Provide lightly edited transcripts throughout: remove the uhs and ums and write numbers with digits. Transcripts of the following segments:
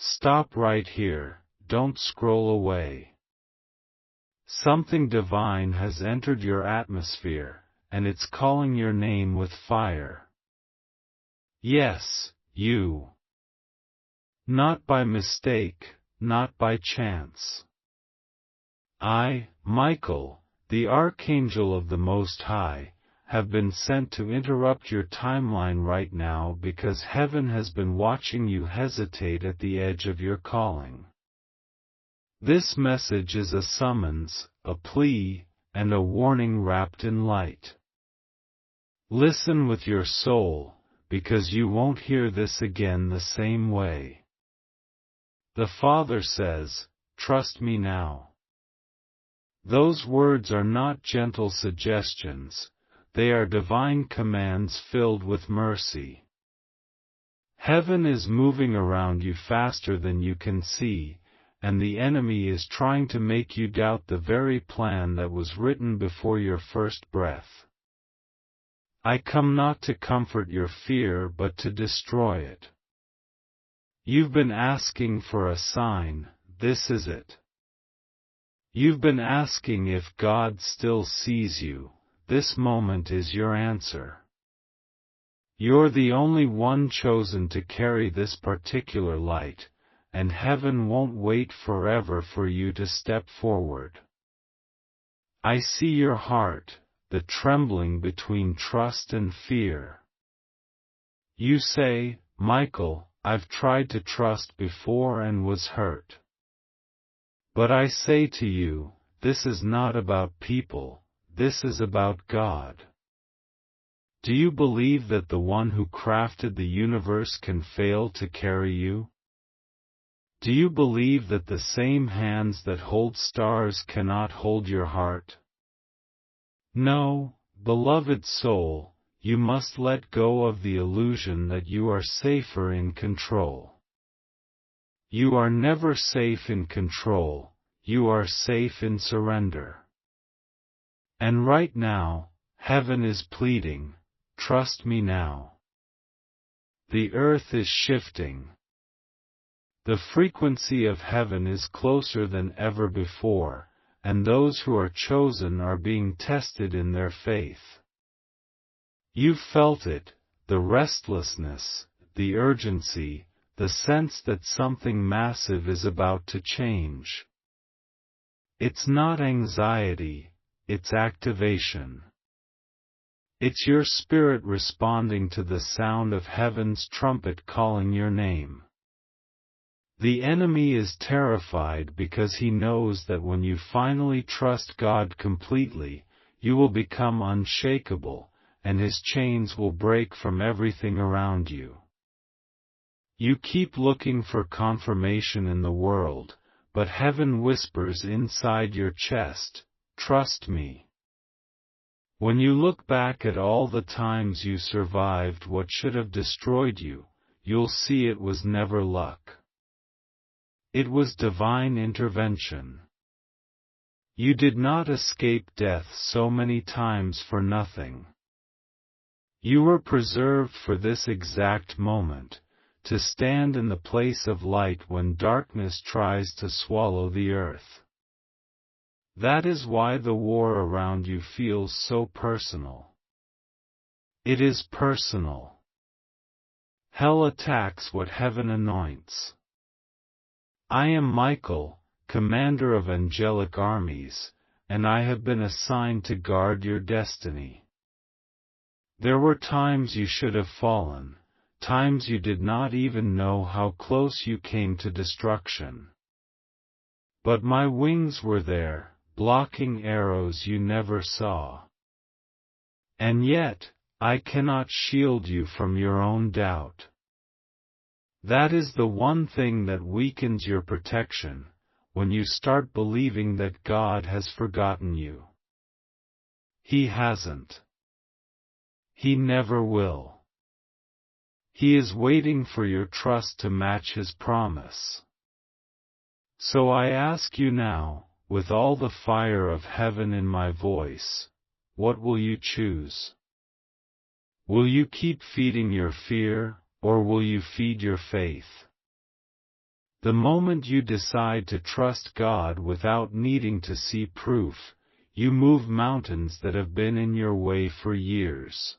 Stop right here, don't scroll away. Something divine has entered your atmosphere, and it's calling your name with fire. Yes, you. Not by mistake, not by chance. I, Michael, the Archangel of the Most High, have been sent to interrupt your timeline right now because heaven has been watching you hesitate at the edge of your calling. This message is a summons, a plea, and a warning wrapped in light. Listen with your soul, because you won't hear this again the same way. The Father says, "Trust me now." Those words are not gentle suggestions, they are divine commands filled with mercy. Heaven is moving around you faster than you can see, and the enemy is trying to make you doubt the very plan that was written before your first breath. I come not to comfort your fear but to destroy it. You've been asking for a sign, this is it. You've been asking if God still sees you, this moment is your answer. You're the only one chosen to carry this particular light, and heaven won't wait forever for you to step forward. I see your heart, the trembling between trust and fear. You say, "Michael, I've tried to trust before and was hurt." But I say to you, this is not about people, this is about God. Do you believe that the one who crafted the universe can fail to carry you? Do you believe that the same hands that hold stars cannot hold your heart? No, beloved soul, you must let go of the illusion that you are safer in control. You are never safe in control, you are safe in surrender. And right now, heaven is pleading, "Trust me now." The earth is shifting. The frequency of heaven is closer than ever before, and those who are chosen are being tested in their faith. You've felt it, the restlessness, the urgency, the sense that something massive is about to change. It's not anxiety, it's activation. It's your spirit responding to the sound of heaven's trumpet calling your name. The enemy is terrified because he knows that when you finally trust God completely, you will become unshakable, and his chains will break from everything around you. You keep looking for confirmation in the world, but heaven whispers inside your chest, "Trust me." When you look back at all the times you survived what should have destroyed you, you'll see it was never luck. It was divine intervention. You did not escape death so many times for nothing. You were preserved for this exact moment, to stand in the place of light when darkness tries to swallow the earth. That is why the war around you feels so personal. It is personal. Hell attacks what heaven anoints. I am Michael, commander of angelic armies, and I have been assigned to guard your destiny. There were times you should have fallen, times you did not even know how close you came to destruction. But my wings were there, blocking arrows you never saw. And yet, I cannot shield you from your own doubt. That is the one thing that weakens your protection, when you start believing that God has forgotten you. He hasn't. He never will. He is waiting for your trust to match his promise. So I ask you now, with all the fire of heaven in my voice, what will you choose? Will you keep feeding your fear, or will you feed your faith? The moment you decide to trust God without needing to see proof, you move mountains that have been in your way for years.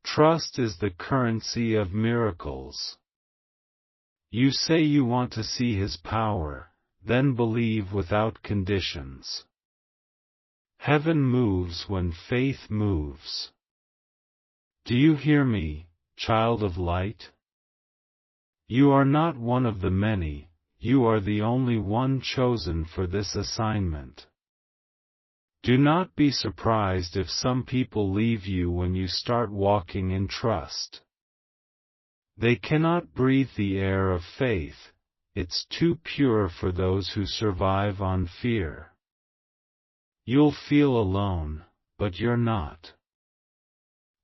Trust is the currency of miracles. You say you want to see His power, then believe without conditions. Heaven moves when faith moves. Do you hear me, child of light? You are not one of the many, you are the only one chosen for this assignment. Do not be surprised if some people leave you when you start walking in trust. They cannot breathe the air of faith, it's too pure for those who survive on fear. You'll feel alone, but you're not.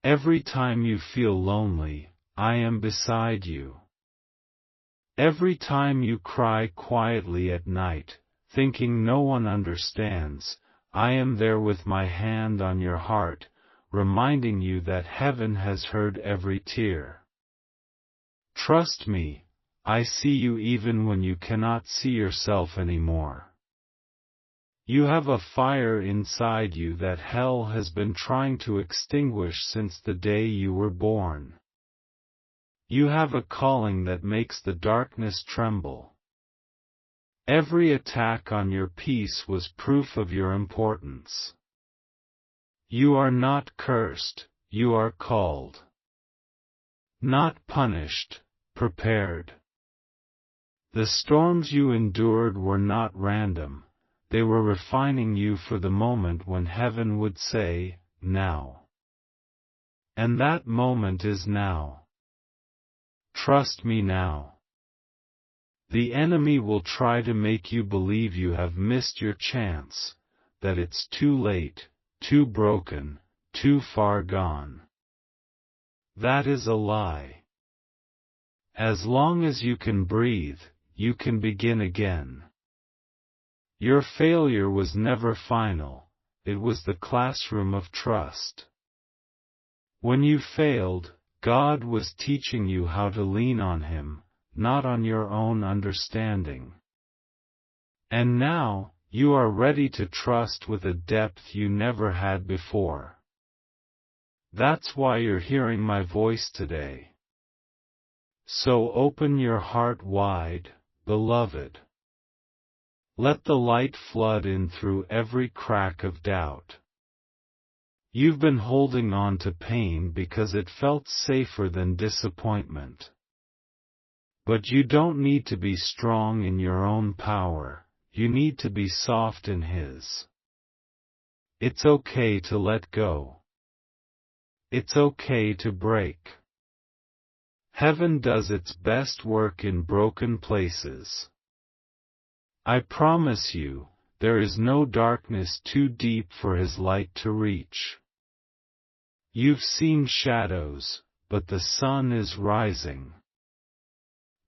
Every time you feel lonely, I am beside you. Every time you cry quietly at night, thinking no one understands, I am there with my hand on your heart, reminding you that heaven has heard every tear. Trust me, I see you even when you cannot see yourself anymore. You have a fire inside you that hell has been trying to extinguish since the day you were born. You have a calling that makes the darkness tremble. Every attack on your peace was proof of your importance. You are not cursed, you are called. Not punished, prepared. The storms you endured were not random, they were refining you for the moment when heaven would say, now. And that moment is now. Trust me now. The enemy will try to make you believe you have missed your chance, that it's too late, too broken, too far gone. That is a lie. As long as you can breathe, you can begin again. Your failure was never final, it was the classroom of trust. When you failed, God was teaching you how to lean on Him, not on your own understanding. And now, you are ready to trust with a depth you never had before. That's why you're hearing my voice today. So open your heart wide, beloved. Let the light flood in through every crack of doubt. You've been holding on to pain because it felt safer than disappointment. But you don't need to be strong in your own power, you need to be soft in His. It's okay to let go. It's okay to break. Heaven does its best work in broken places. I promise you, there is no darkness too deep for His light to reach. You've seen shadows, but the sun is rising.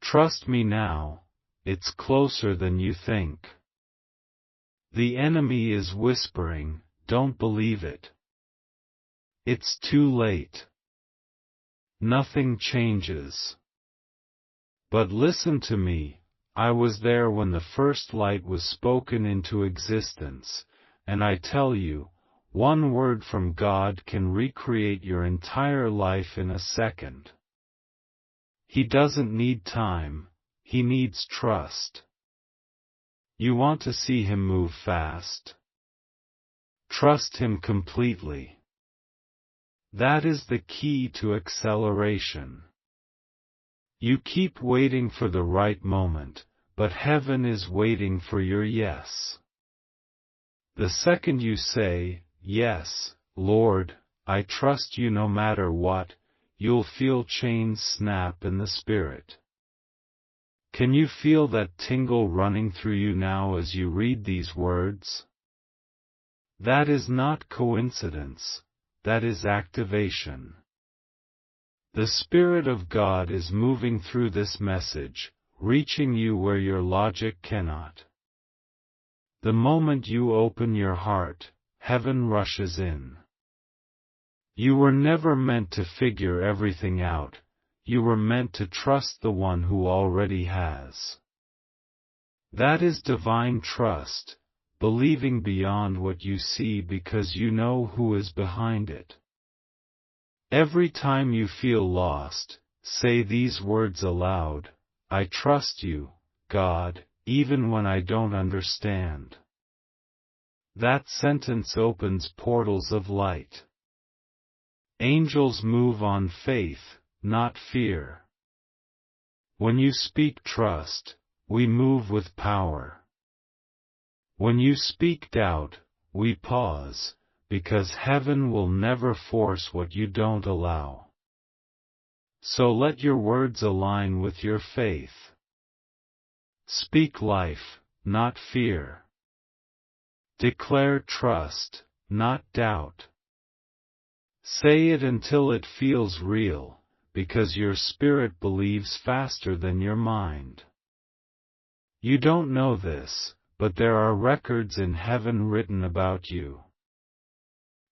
Trust me now, it's closer than you think. The enemy is whispering, don't believe it. It's too late. Nothing changes. But listen to me, I was there when the first light was spoken into existence, and I tell you, one word from God can recreate your entire life in a second. He doesn't need time, He needs trust. You want to see Him move fast? Trust Him completely. That is the key to acceleration. You keep waiting for the right moment, but heaven is waiting for your yes. The second you say, yes, Lord, I trust you no matter what, you'll feel chains snap in the spirit. Can you feel that tingle running through you now as you read these words? That is not coincidence, that is activation. The Spirit of God is moving through this message, reaching you where your logic cannot. The moment you open your heart, heaven rushes in. You were never meant to figure everything out, you were meant to trust the one who already has. That is divine trust, believing beyond what you see because you know who is behind it. Every time you feel lost, say these words aloud: I trust you, God, even when I don't understand. That sentence opens portals of light. Angels move on faith, not fear. When you speak trust, we move with power. When you speak doubt, we pause, because heaven will never force what you don't allow. So let your words align with your faith. Speak life, not fear. Declare trust, not doubt. Say it until it feels real, because your spirit believes faster than your mind. You don't know this, but there are records in heaven written about you.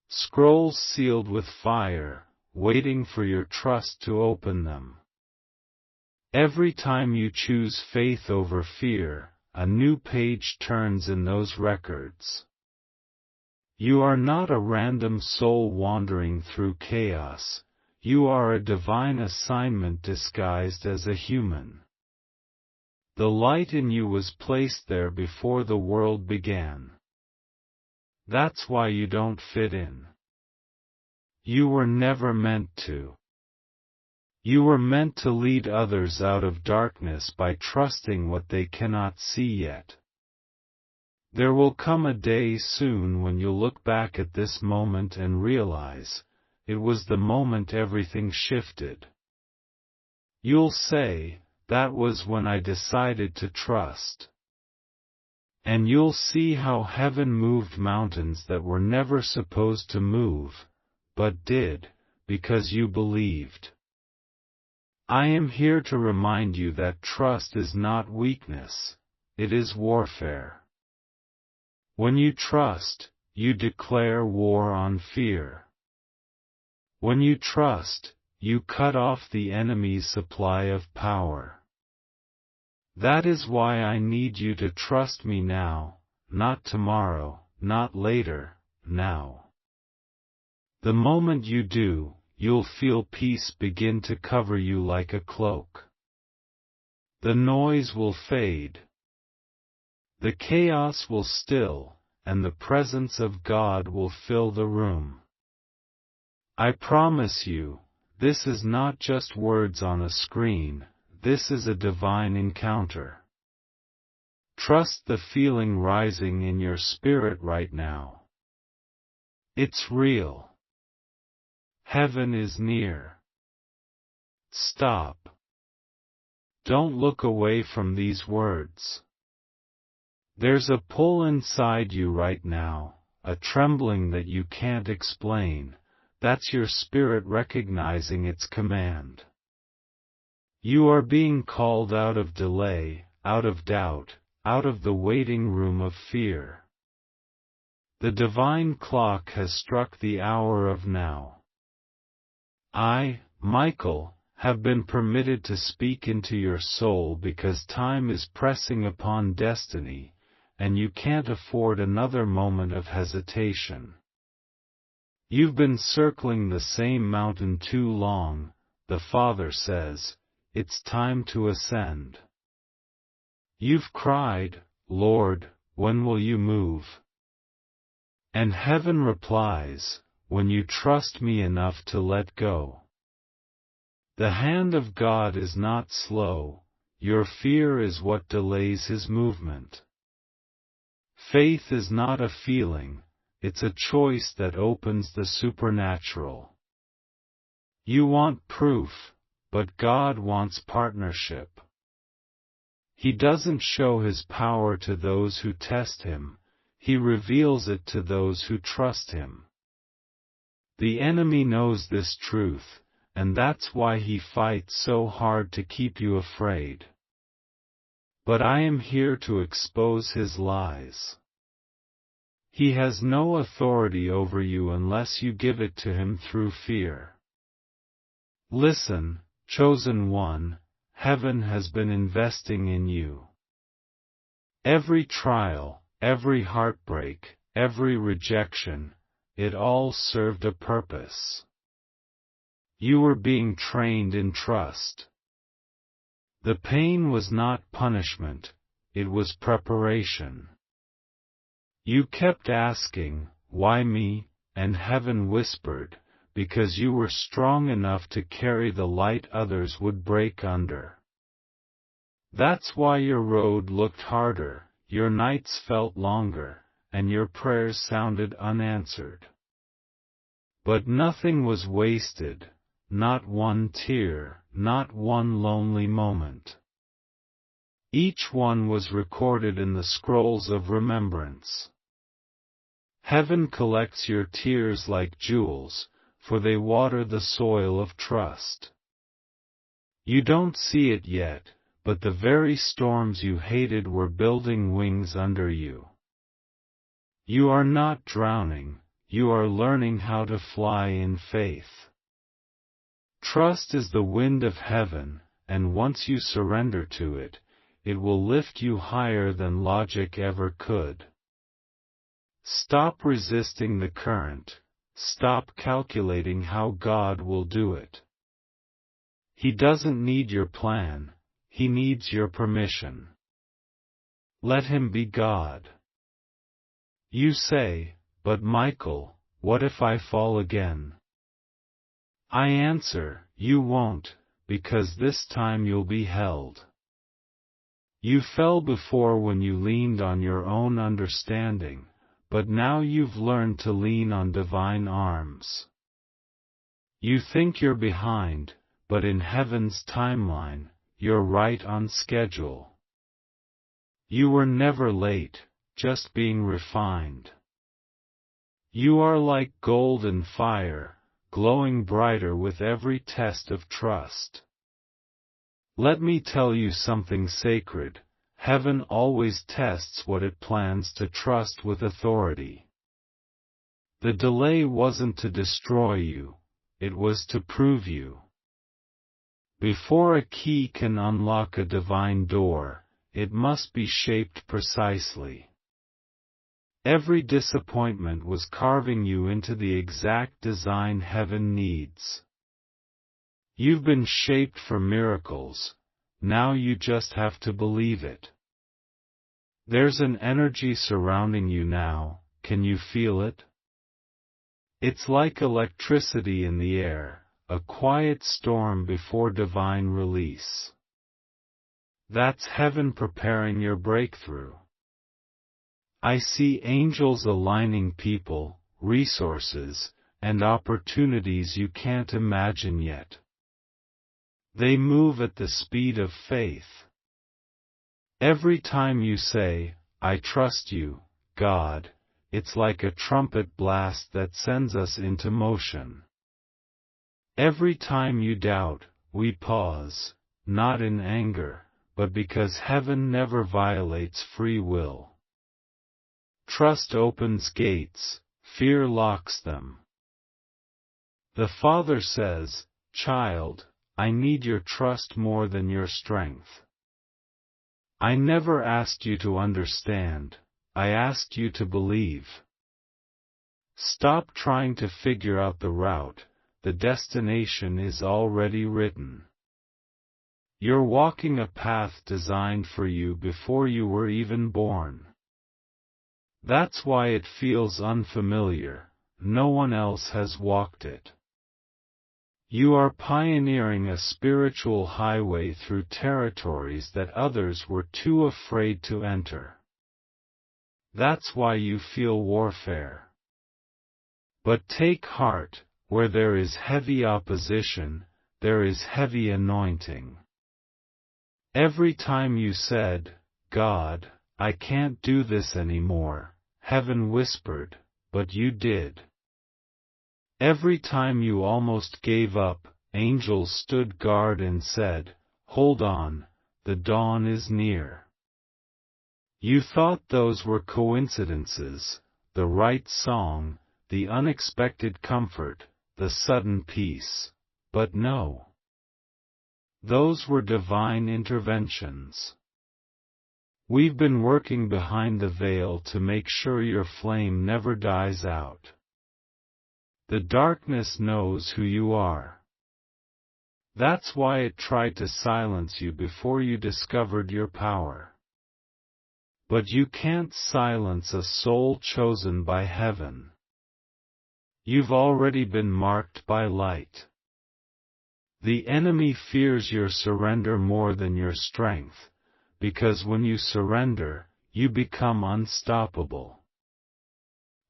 Scrolls sealed with fire, waiting for your trust to open them. Every time you choose faith over fear, a new page turns in those records. You are not a random soul wandering through chaos, you are a divine assignment disguised as a human. The light in you was placed there before the world began. That's why you don't fit in. You were never meant to. You were meant to lead others out of darkness by trusting what they cannot see yet. There will come a day soon when you'll look back at this moment and realize, it was the moment everything shifted. You'll say, that was when I decided to trust. And you'll see how heaven moved mountains that were never supposed to move, but did, because you believed. I am here to remind you that trust is not weakness, it is warfare. When you trust, you declare war on fear. When you trust, you cut off the enemy's supply of power. That is why I need you to trust me now, not tomorrow, not later, now. The moment you do, you'll feel peace begin to cover you like a cloak. The noise will fade. The chaos will still, and the presence of God will fill the room. I promise you, this is not just words on a screen, this is a divine encounter. Trust the feeling rising in your spirit right now. It's real. Heaven is near. Stop. Don't look away from these words. There's a pull inside you right now, a trembling that you can't explain. That's your spirit recognizing its command. You are being called out of delay, out of doubt, out of the waiting room of fear. The divine clock has struck the hour of now. I, Michael, have been permitted to speak into your soul because time is pressing upon destiny, and you can't afford another moment of hesitation. You've been circling the same mountain too long, the Father says, it's time to ascend. You've cried, Lord, when will you move? And heaven replies, when you trust me enough to let go. The hand of God is not slow, your fear is what delays His movement. Faith is not a feeling, it's a choice that opens the supernatural. You want proof, but God wants partnership. He doesn't show His power to those who test Him, He reveals it to those who trust Him. The enemy knows this truth, and that's why he fights so hard to keep you afraid. But I am here to expose his lies. He has no authority over you unless you give it to him through fear. Listen, chosen one, heaven has been investing in you. Every trial, every heartbreak, every rejection, it all served a purpose. You were being trained in trust. The pain was not punishment, it was preparation. You kept asking, "Why me?" and heaven whispered, "Because you were strong enough to carry the light others would break under." That's why your road looked harder, your nights felt longer, and your prayers sounded unanswered. But nothing was wasted, not one tear, not one lonely moment. Each one was recorded in the scrolls of remembrance. Heaven collects your tears like jewels, for they water the soil of trust. You don't see it yet, but the very storms you hated were building wings under you. You are not drowning, you are learning how to fly in faith. Trust is the wind of heaven, and once you surrender to it, it will lift you higher than logic ever could. Stop resisting the current, stop calculating how God will do it. He doesn't need your plan, He needs your permission. Let Him be God. You say, "But Michael, what if I fall again?" I answer, you won't, because this time you'll be held. You fell before when you leaned on your own understanding, but now you've learned to lean on divine arms. You think you're behind, but in heaven's timeline, you're right on schedule. You were never late, just being refined. You are like golden fire, glowing brighter with every test of trust. Let me tell you something sacred, heaven always tests what it plans to trust with authority. The delay wasn't to destroy you, it was to prove you. Before a key can unlock a divine door, it must be shaped precisely. Every disappointment was carving you into the exact design heaven needs. You've been shaped for miracles, now you just have to believe it. There's an energy surrounding you now, can you feel it? It's like electricity in the air, a quiet storm before divine release. That's heaven preparing your breakthrough. I see angels aligning people, resources, and opportunities you can't imagine yet. They move at the speed of faith. Every time you say, "I trust you, God," it's like a trumpet blast that sends us into motion. Every time you doubt, we pause, not in anger, but because heaven never violates free will. Trust opens gates, fear locks them. The Father says, "Child, I need your trust more than your strength. I never asked you to understand, I asked you to believe." Stop trying to figure out the route, the destination is already written. You're walking a path designed for you before you were even born. That's why it feels unfamiliar, no one else has walked it. You are pioneering a spiritual highway through territories that others were too afraid to enter. That's why you feel warfare. But take heart, where there is heavy opposition, there is heavy anointing. Every time you said, "God, I can't do this anymore," heaven whispered, "But you did." Every time you almost gave up, angels stood guard and said, "Hold on, the dawn is near." You thought those were coincidences, the right song, the unexpected comfort, the sudden peace. But no. Those were divine interventions. We've been working behind the veil to make sure your flame never dies out. The darkness knows who you are. That's why it tried to silence you before you discovered your power. But you can't silence a soul chosen by heaven. You've already been marked by light. The enemy fears your surrender more than your strength, because when you surrender, you become unstoppable.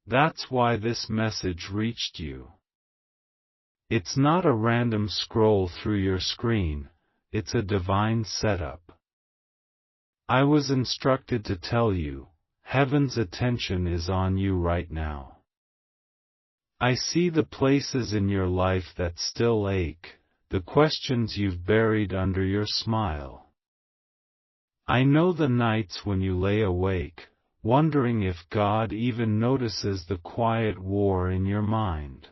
That's why this message reached you. It's not a random scroll through your screen, it's a divine setup. I was instructed to tell you, heaven's attention is on you right now. I see the places in your life that still ache, the questions you've buried under your smile. I know the nights when you lay awake, wondering if God even notices the quiet war in your mind.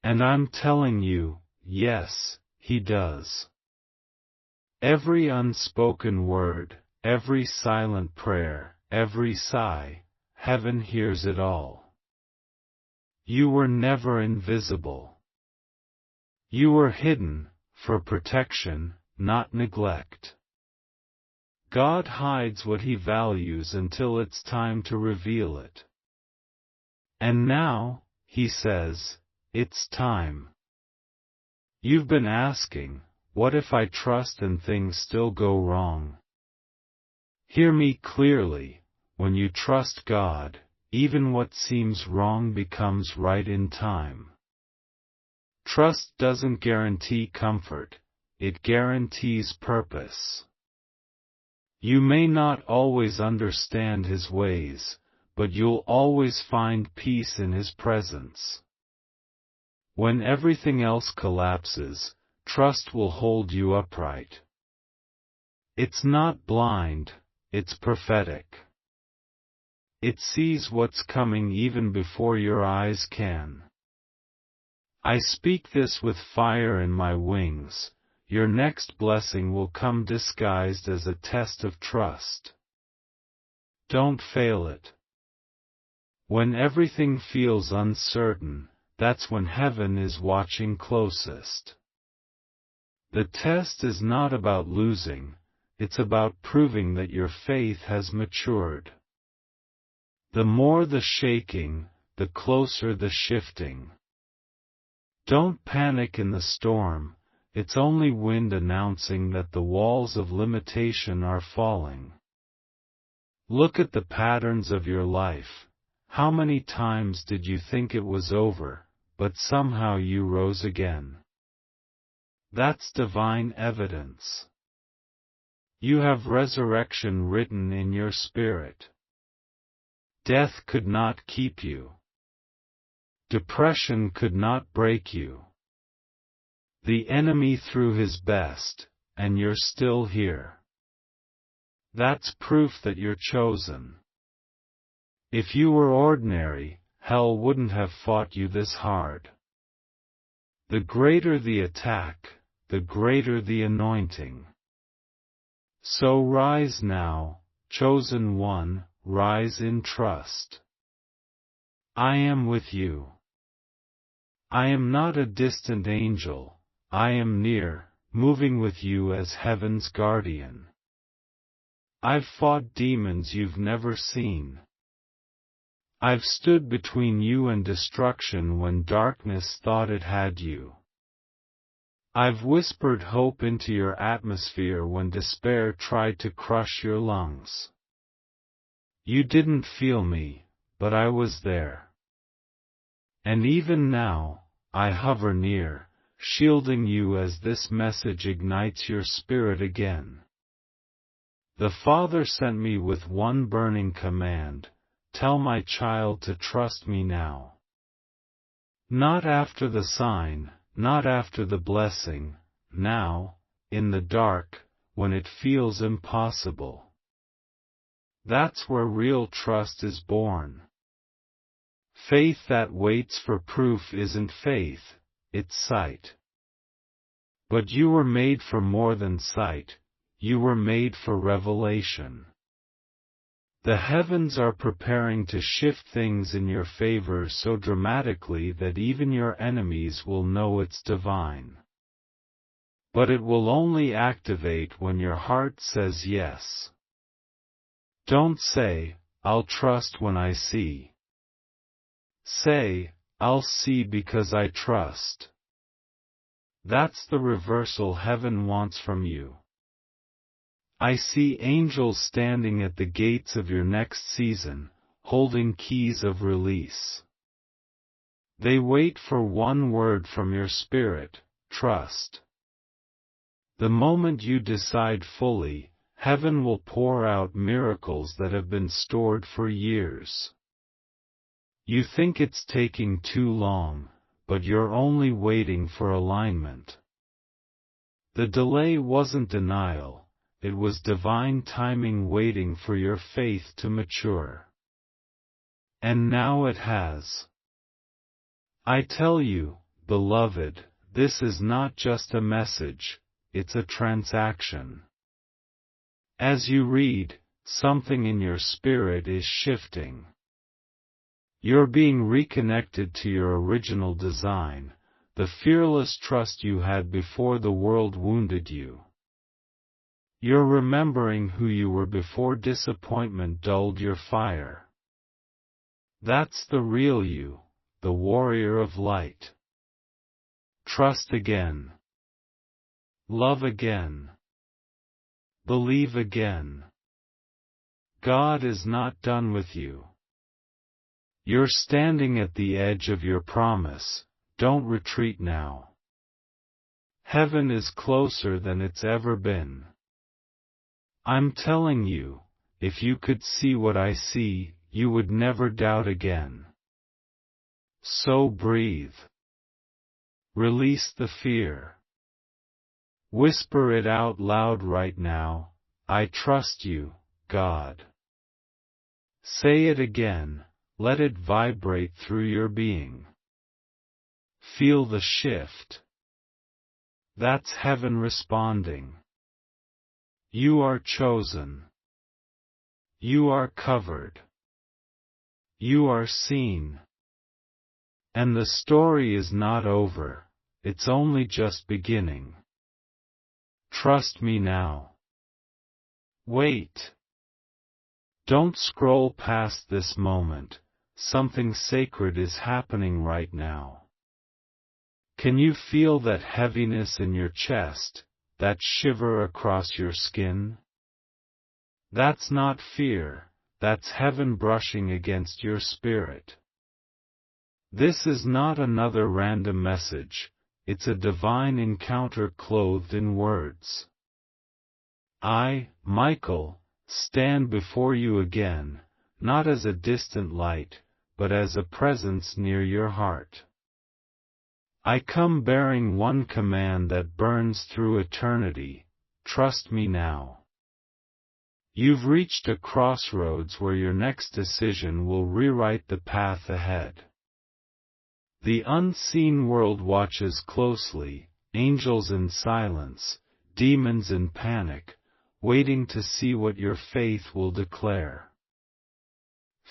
And I'm telling you, yes, He does. Every unspoken word, every silent prayer, every sigh, heaven hears it all. You were never invisible. You were hidden, for protection, not neglect. God hides what He values until it's time to reveal it. And now, He says, it's time. You've been asking, what if I trust and things still go wrong? Hear me clearly, when you trust God, even what seems wrong becomes right in time. Trust doesn't guarantee comfort, it guarantees purpose. You may not always understand His ways, but you'll always find peace in His presence. When everything else collapses, trust will hold you upright. It's not blind, it's prophetic. It sees what's coming even before your eyes can. I speak this with fire in my wings. Your next blessing will come disguised as a test of trust. Don't fail it. When everything feels uncertain, that's when heaven is watching closest. The test is not about losing, it's about proving that your faith has matured. The more the shaking, the closer the shifting. Don't panic in the storm, it's only wind announcing that the walls of limitation are falling. Look at the patterns of your life. How many times did you think it was over, but somehow you rose again? That's divine evidence. You have resurrection written in your spirit. Death could not keep you. Depression could not break you. The enemy threw his best, and you're still here. That's proof that you're chosen. If you were ordinary, hell wouldn't have fought you this hard. The greater the attack, the greater the anointing. So rise now, chosen one, rise in trust. I am with you. I am not a distant angel, I am near, moving with you as heaven's guardian. I've fought demons you've never seen. I've stood between you and destruction when darkness thought it had you. I've whispered hope into your atmosphere when despair tried to crush your lungs. You didn't feel me, but I was there. And even now, I hover near, shielding you as this message ignites your spirit again. The Father sent me with one burning command: tell my child to trust me now. Not after the sign, not after the blessing, now, in the dark, when it feels impossible. That's where real trust is born. Faith that waits for proof isn't faith, it's sight. But you were made for more than sight, you were made for revelation. The heavens are preparing to shift things in your favor so dramatically that even your enemies will know it's divine. But it will only activate when your heart says yes. Don't say, "I'll trust when I see." Say, "I'll see because I trust." That's the reversal heaven wants from you. I see angels standing at the gates of your next season, holding keys of release. They wait for one word from your spirit: trust. The moment you decide fully, heaven will pour out miracles that have been stored for years. You think it's taking too long, but you're only waiting for alignment. The delay wasn't denial, it was divine timing waiting for your faith to mature. And now it has. I tell you, beloved, this is not just a message, it's a transaction. As you read, something in your spirit is shifting. You're being reconnected to your original design, the fearless trust you had before the world wounded you. You're remembering who you were before disappointment dulled your fire. That's the real you, the warrior of light. Trust again. Love again. Believe again. God is not done with you. You're standing at the edge of your promise, don't retreat now. Heaven is closer than it's ever been. I'm telling you, if you could see what I see, you would never doubt again. So breathe. Release the fear. Whisper it out loud right now: I trust you, God. Say it again, let it vibrate through your being. Feel the shift. That's heaven responding. You are chosen. You are covered. You are seen. And the story is not over, it's only just beginning. Trust me now. Wait. Don't scroll past this moment, something sacred is happening right now. Can you feel that heaviness in your chest, that shiver across your skin? That's not fear, that's heaven brushing against your spirit. This is not another random message, it's a divine encounter clothed in words. I, Michael, stand before you again, not as a distant light, but as a presence near your heart. I come bearing one command that burns through eternity: trust me now. You've reached a crossroads where your next decision will rewrite the path ahead. The unseen world watches closely, angels in silence, demons in panic, waiting to see what your faith will declare.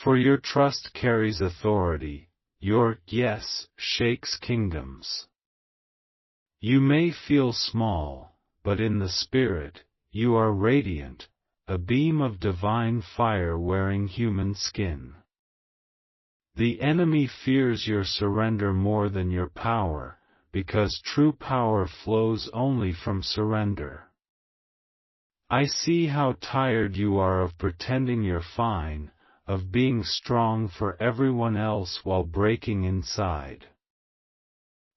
For your trust carries authority, your yes shakes kingdoms. You may feel small, but in the spirit, you are radiant, a beam of divine fire wearing human skin. The enemy fears your surrender more than your power, because true power flows only from surrender. I see how tired you are of pretending you're fine, of being strong for everyone else while breaking inside.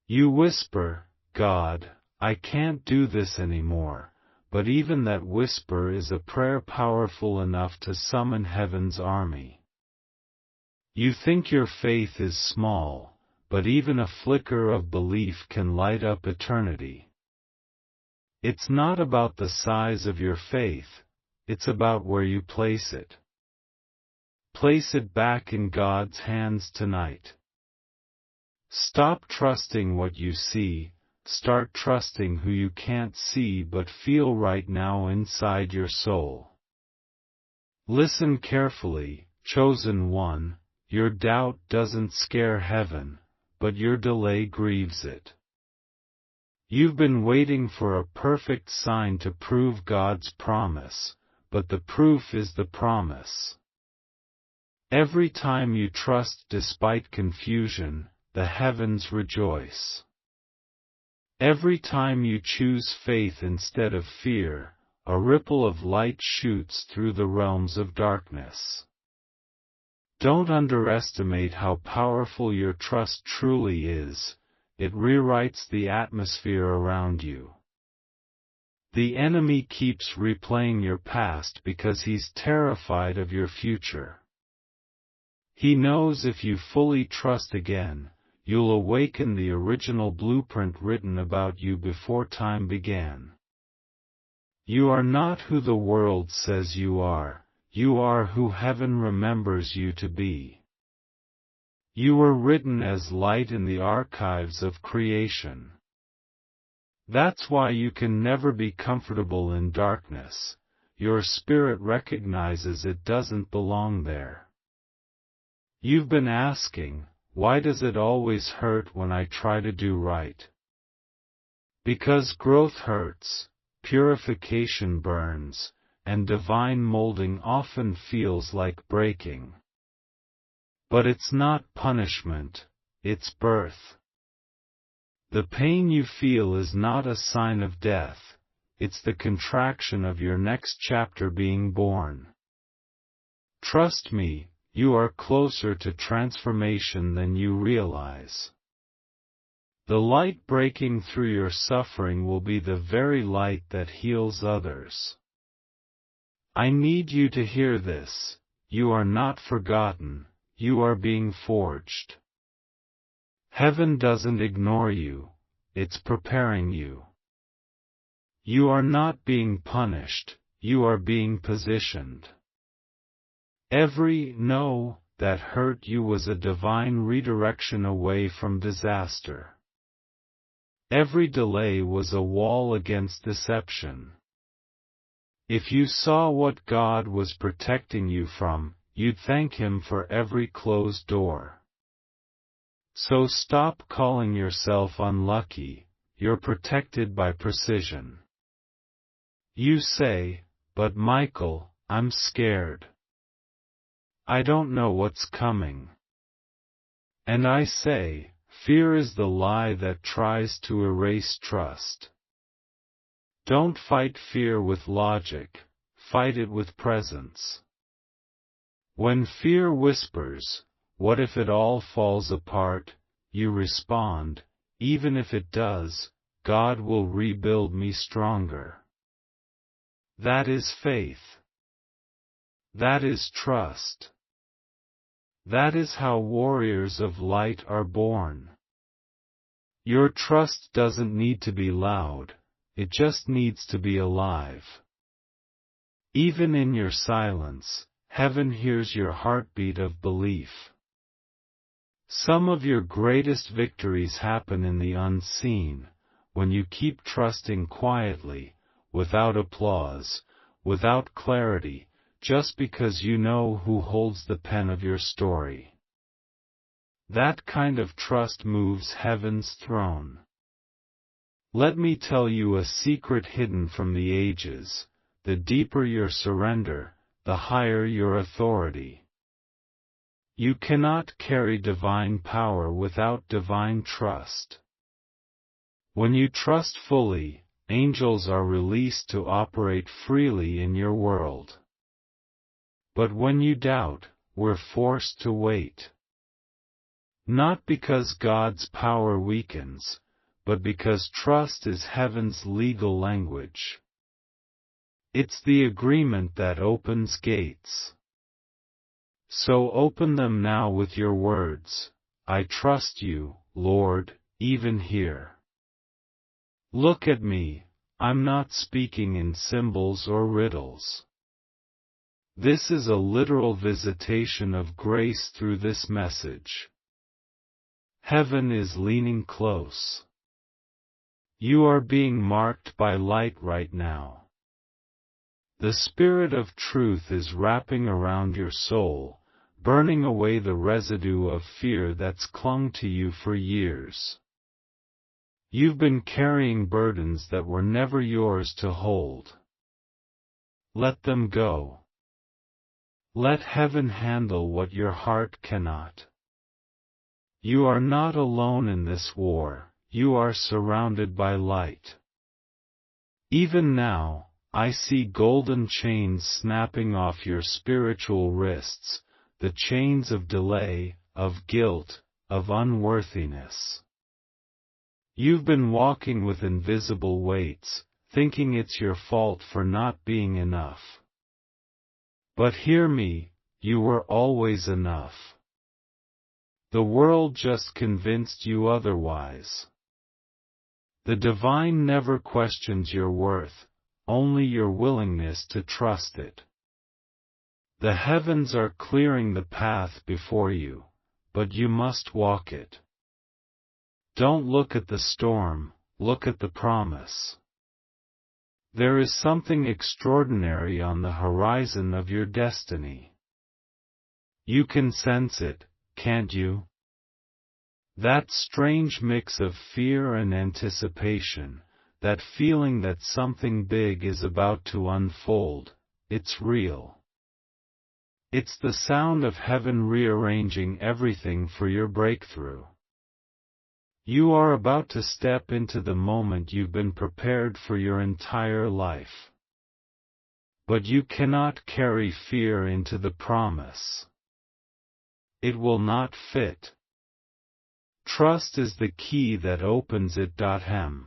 You whisper, God, I can't do this anymore, but even that whisper is a prayer powerful enough to summon heaven's army. You think your faith is small, but even a flicker of belief can light up eternity. It's not about the size of your faith, it's about where you place it. Place it back in God's hands tonight. Stop trusting what you see, start trusting who you can't see but feel right now inside your soul. Listen carefully, chosen one, your doubt doesn't scare heaven, but your delay grieves it. You've been waiting for a perfect sign to prove God's promise, but the proof is the promise. Every time you trust despite confusion, the heavens rejoice. Every time you choose faith instead of fear, a ripple of light shoots through the realms of darkness. Don't underestimate how powerful your trust truly is. It rewrites the atmosphere around you. The enemy keeps replaying your past because he's terrified of your future. He knows if you fully trust again, you'll awaken the original blueprint written about you before time began. You are not who the world says you are who heaven remembers you to be. You were written as light in the archives of creation. That's why you can never be comfortable in darkness. Your spirit recognizes it doesn't belong there. You've been asking, why does it always hurt when I try to do right? Because growth hurts, purification burns, and divine molding often feels like breaking. But it's not punishment, it's birth. The pain you feel is not a sign of death, it's the contraction of your next chapter being born. Trust me, you are closer to transformation than you realize. The light breaking through your suffering will be the very light that heals others. I need you to hear this. You are not forgotten, you are being forged. Heaven doesn't ignore you, it's preparing you. You are not being punished, you are being positioned. Every no that hurt you was a divine redirection away from disaster. Every delay was a wall against deception. If you saw what God was protecting you from, you'd thank Him for every closed door. So stop calling yourself unlucky, you're protected by precision. You say, but Michael, I'm scared. I don't know what's coming. And I say, fear is the lie that tries to erase trust. Don't fight fear with logic, fight it with presence. When fear whispers, what if it all falls apart, you respond, even if it does, God will rebuild me stronger. That is faith. That is trust. That is how warriors of light are born. Your trust doesn't need to be loud, it just needs to be alive. Even in your silence, heaven hears your heartbeat of belief. Some of your greatest victories happen in the unseen, when you keep trusting quietly, without applause, without clarity, just because you know who holds the pen of your story. That kind of trust moves heaven's throne. Let me tell you a secret hidden from the ages: the deeper your surrender, the higher your authority. You cannot carry divine power without divine trust. When you trust fully, angels are released to operate freely in your world. But when you doubt, we're forced to wait. Not because God's power weakens, but because trust is heaven's legal language. It's the agreement that opens gates. So open them now with your words. I trust you, Lord, even here. Look at me, I'm not speaking in symbols or riddles. This is a literal visitation of grace through this message. Heaven is leaning close. You are being marked by light right now. The Spirit of truth is wrapping around your soul, burning away the residue of fear that's clung to you for years. You've been carrying burdens that were never yours to hold. Let them go. Let heaven handle what your heart cannot. You are not alone in this war, you are surrounded by light. Even now, I see golden chains snapping off your spiritual wrists, the chains of delay, of guilt, of unworthiness. You've been walking with invisible weights, thinking it's your fault for not being enough. But hear me, you were always enough. The world just convinced you otherwise. The divine never questions your worth, only your willingness to trust it. The heavens are clearing the path before you, but you must walk it. Don't look at the storm, look at the promise. There is something extraordinary on the horizon of your destiny. You can sense it, can't you? That strange mix of fear and anticipation, that feeling that something big is about to unfold, it's real. It's the sound of heaven rearranging everything for your breakthrough. You are about to step into the moment you've been prepared for your entire life. But you cannot carry fear into the promise. It will not fit. Trust is the key that opens it. The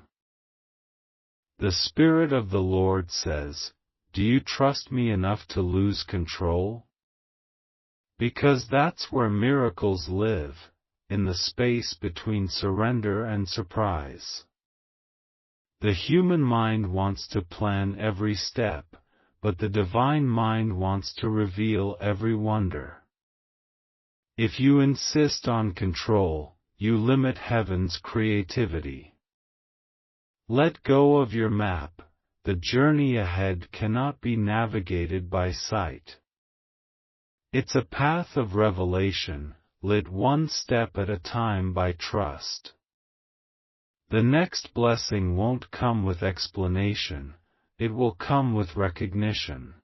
Spirit of the Lord says, "Do you trust me enough to lose control?" Because that's where miracles live, in the space between surrender and surprise. The human mind wants to plan every step, but the divine mind wants to reveal every wonder. If you insist on control, you limit heaven's creativity. Let go of your map, the journey ahead cannot be navigated by sight. It's a path of revelation, lit one step at a time by trust. The next blessing won't come with explanation, it will come with recognition.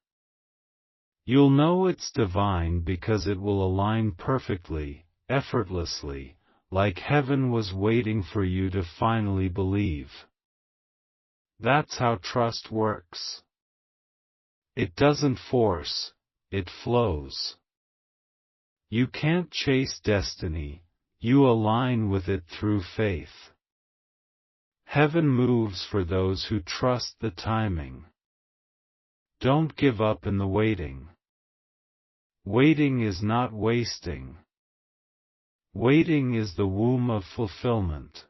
You'll know it's divine because it will align perfectly, effortlessly, like heaven was waiting for you to finally believe. That's how trust works. It doesn't force, it flows. You can't chase destiny, you align with it through faith. Heaven moves for those who trust the timing. Don't give up in the waiting. Waiting is not wasting. Waiting is the womb of fulfillment.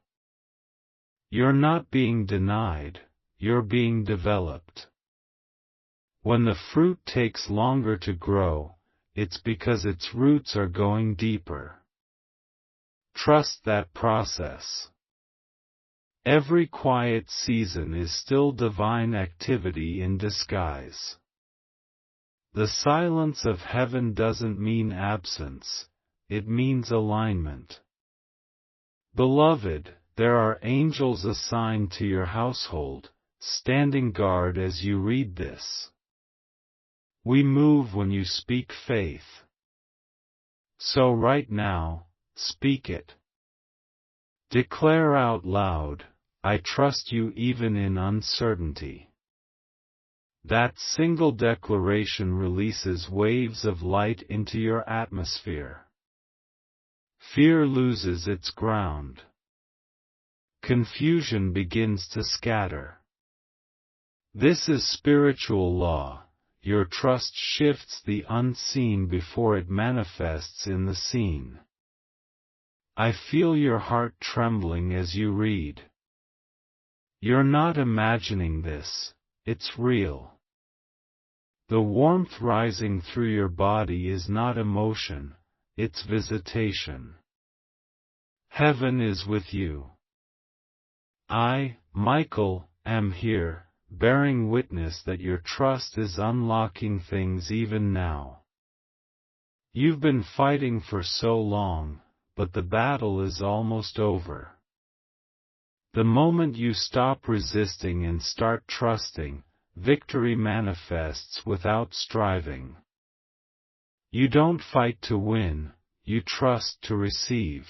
You're not being denied, you're being developed. When the fruit takes longer to grow, it's because its roots are going deeper. Trust that process. Every quiet season is still divine activity in disguise. The silence of heaven doesn't mean absence, it means alignment. Beloved, there are angels assigned to your household, standing guard as you read this. We move when you speak faith. So right now, speak it. Declare out loud, "I trust you even in uncertainty." That single declaration releases waves of light into your atmosphere. Fear loses its ground. Confusion begins to scatter. This is spiritual law. Your trust shifts the unseen before it manifests in the seen. I feel your heart trembling as you read. You're not imagining this, it's real. The warmth rising through your body is not emotion, it's visitation. Heaven is with you. I, Michael, am here, bearing witness that your trust is unlocking things even now. You've been fighting for so long, but the battle is almost over. The moment you stop resisting and start trusting, victory manifests without striving. You don't fight to win, you trust to receive.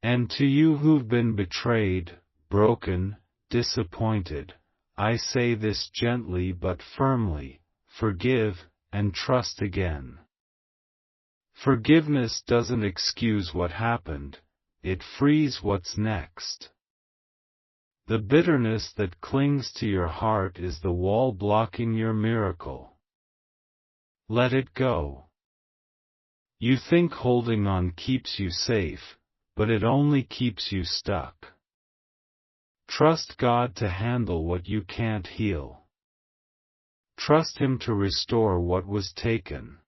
And to you who've been betrayed, broken, disappointed, I say this gently but firmly: forgive, and trust again. Forgiveness doesn't excuse what happened, it frees what's next. The bitterness that clings to your heart is the wall blocking your miracle. Let it go. You think holding on keeps you safe, but it only keeps you stuck. Trust God to handle what you can't heal. Trust Him to restore what was taken.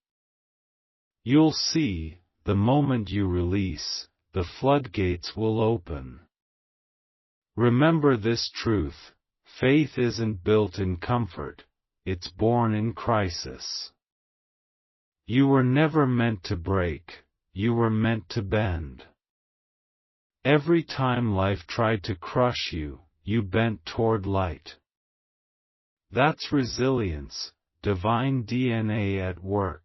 You'll see, the moment you release, the floodgates will open. Remember this truth: faith isn't built in comfort, it's born in crisis. You were never meant to break, you were meant to bend. Every time life tried to crush you, you bent toward light. That's resilience, divine DNA at work.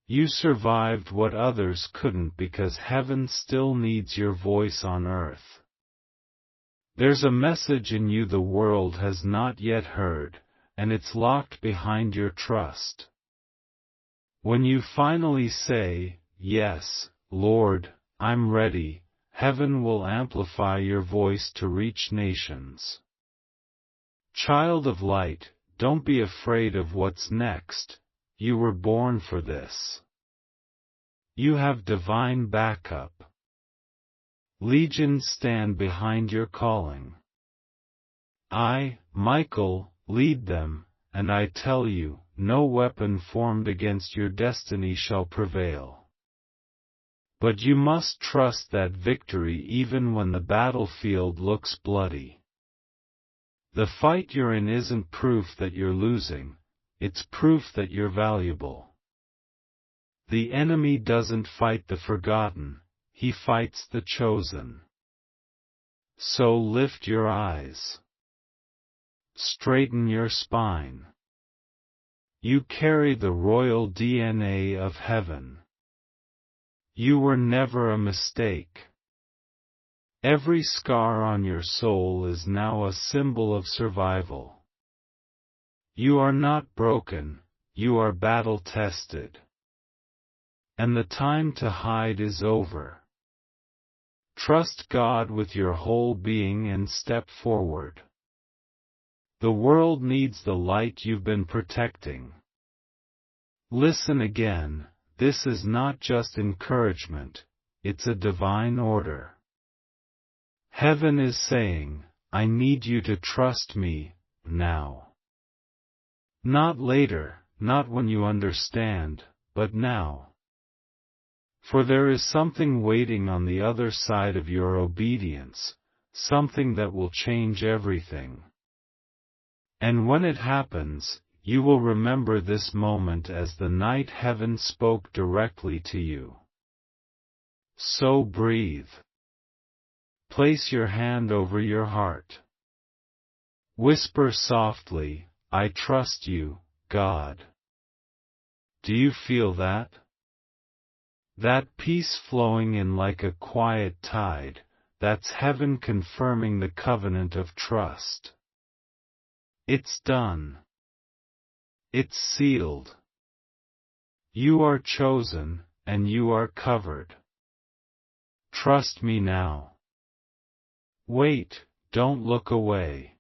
You survived what others couldn't because heaven still needs your voice on earth. There's a message in you the world has not yet heard, and it's locked behind your trust. When you finally say, "Yes, Lord, I'm ready," heaven will amplify your voice to reach nations. Child of light, don't be afraid of what's next. You were born for this. You have divine backup. Legions stand behind your calling. I, Michael, lead them, and I tell you, no weapon formed against your destiny shall prevail. But you must trust that victory even when the battlefield looks bloody. The fight you're in isn't proof that you're losing, it's proof that you're valuable. The enemy doesn't fight the forgotten, he fights the chosen. So lift your eyes. Straighten your spine. You carry the royal DNA of heaven. You were never a mistake. Every scar on your soul is now a symbol of survival. You are not broken, you are battle-tested. And the time to hide is over. Trust God with your whole being and step forward. The world needs the light you've been protecting. Listen again, this is not just encouragement, it's a divine order. Heaven is saying, I need you to trust me, now. Not later, not when you understand, but now. For there is something waiting on the other side of your obedience, something that will change everything. And when it happens, you will remember this moment as the night heaven spoke directly to you. So breathe. Place your hand over your heart. Whisper softly, I trust you, God. Do you feel that? That peace flowing in like a quiet tide, that's heaven confirming the covenant of trust. It's done. It's sealed. You are chosen, and you are covered. Trust me now. Wait, don't look away.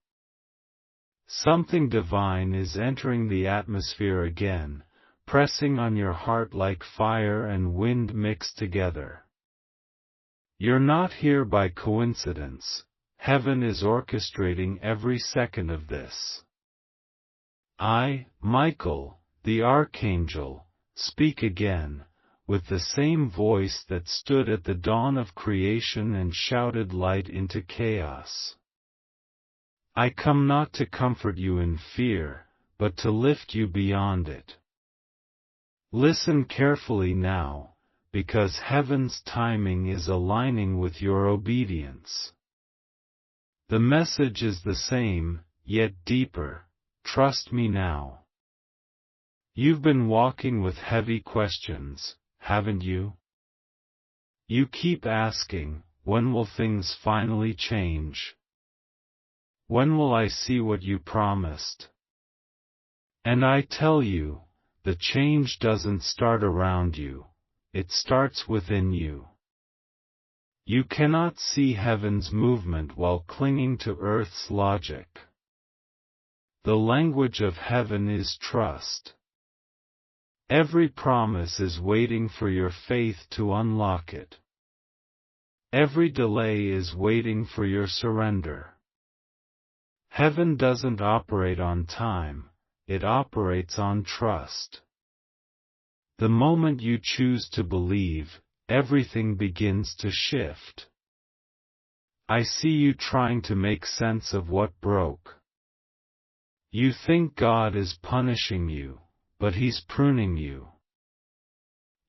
Something divine is entering the atmosphere again, pressing on your heart like fire and wind mixed together. You're not here by coincidence, heaven is orchestrating every second of this. I, Michael, the Archangel, speak again, with the same voice that stood at the dawn of creation and shouted light into chaos. I come not to comfort you in fear, but to lift you beyond it. Listen carefully now, because heaven's timing is aligning with your obedience. The message is the same, yet deeper. Trust me now. You've been walking with heavy questions, haven't you? You keep asking, when will things finally change? When will I see what you promised? And I tell you, the change doesn't start around you, it starts within you. You cannot see heaven's movement while clinging to earth's logic. The language of heaven is trust. Every promise is waiting for your faith to unlock it. Every delay is waiting for your surrender. Heaven doesn't operate on time, it operates on trust. The moment you choose to believe, everything begins to shift. I see you trying to make sense of what broke. You think God is punishing you, but He's pruning you.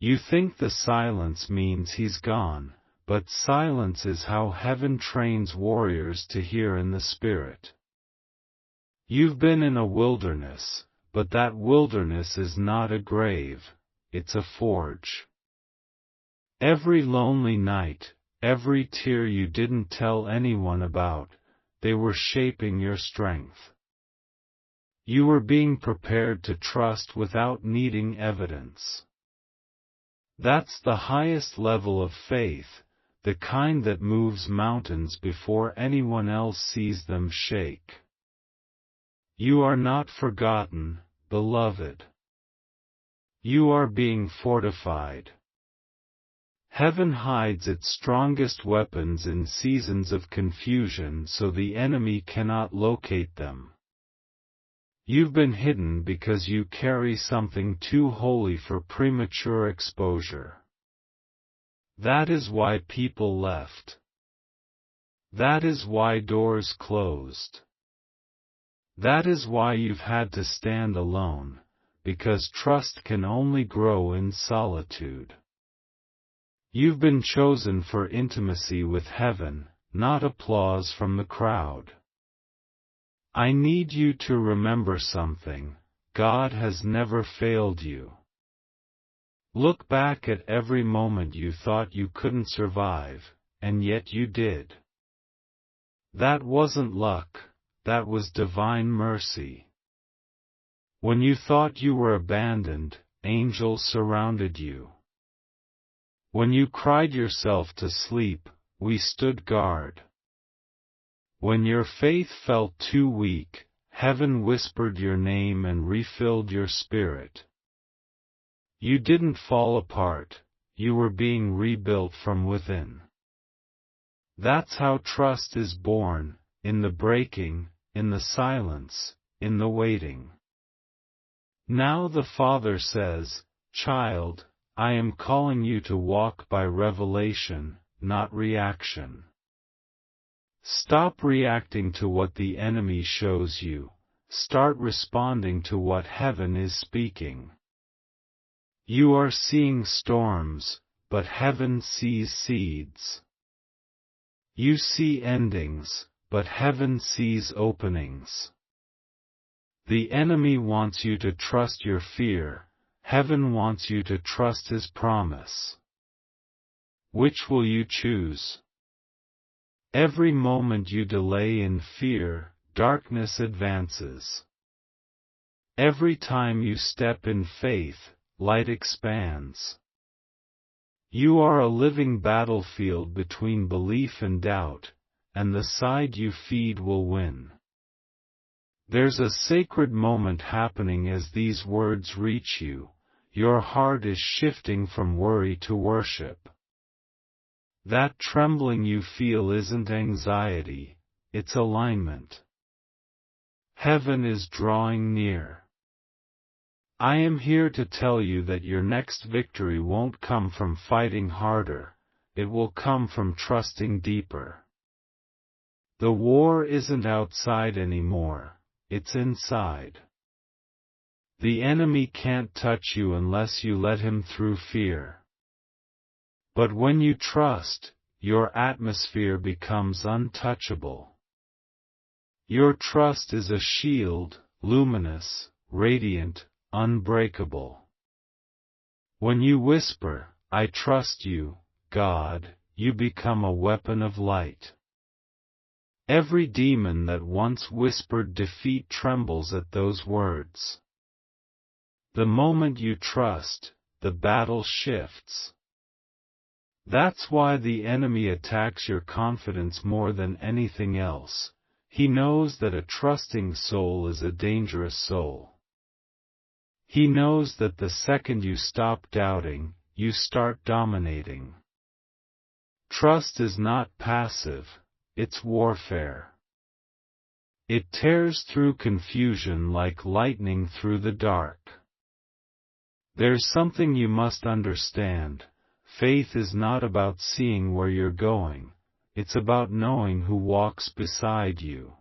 You think the silence means He's gone, but silence is how heaven trains warriors to hear in the Spirit. You've been in a wilderness, but that wilderness is not a grave, it's a forge. Every lonely night, every tear you didn't tell anyone about, they were shaping your strength. You were being prepared to trust without needing evidence. That's the highest level of faith, the kind that moves mountains before anyone else sees them shake. You are not forgotten, beloved. You are being fortified. Heaven hides its strongest weapons in seasons of confusion so the enemy cannot locate them. You've been hidden because you carry something too holy for premature exposure. That is why people left. That is why doors closed. That is why you've had to stand alone, because trust can only grow in solitude. You've been chosen for intimacy with heaven, not applause from the crowd. I need you to remember something: God has never failed you. Look back at every moment you thought you couldn't survive, and yet you did. That wasn't luck, that was divine mercy. When you thought you were abandoned, angels surrounded you. When you cried yourself to sleep, we stood guard. When your faith felt too weak, heaven whispered your name and refilled your spirit. You didn't fall apart, you were being rebuilt from within. That's how trust is born, in the breaking, in the silence, in the waiting. Now the Father says, "Child, I am calling you to walk by revelation, not reaction." Stop reacting to what the enemy shows you, start responding to what heaven is speaking. You are seeing storms, but heaven sees seeds. You see endings, but heaven sees openings. The enemy wants you to trust your fear, heaven wants you to trust His promise. Which will you choose? Every moment you delay in fear, darkness advances. Every time you step in faith, light expands. You are a living battlefield between belief and doubt, and the side you feed will win. There's a sacred moment happening as these words reach you. Your heart is shifting from worry to worship. That trembling you feel isn't anxiety, it's alignment. Heaven is drawing near. I am here to tell you that your next victory won't come from fighting harder, it will come from trusting deeper. The war isn't outside anymore, it's inside. The enemy can't touch you unless you let him through fear. But when you trust, your atmosphere becomes untouchable. Your trust is a shield, luminous, radiant, unbreakable. When you whisper, "I trust you, God," you become a weapon of light. Every demon that once whispered defeat trembles at those words. The moment you trust, the battle shifts. That's why the enemy attacks your confidence more than anything else. He knows that a trusting soul is a dangerous soul. He knows that the second you stop doubting, you start dominating. Trust is not passive, it's warfare. It tears through confusion like lightning through the dark. There's something you must understand. Faith is not about seeing where you're going, it's about knowing who walks beside you.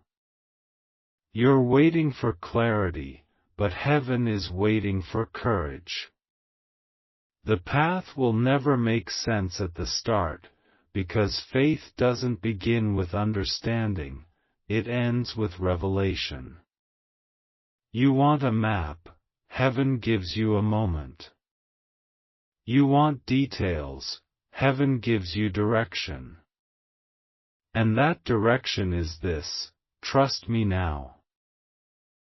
You're waiting for clarity, but heaven is waiting for courage. The path will never make sense at the start, because faith doesn't begin with understanding, it ends with revelation. You want a map, heaven gives you a moment. You want details, heaven gives you direction. And that direction is this: trust me now.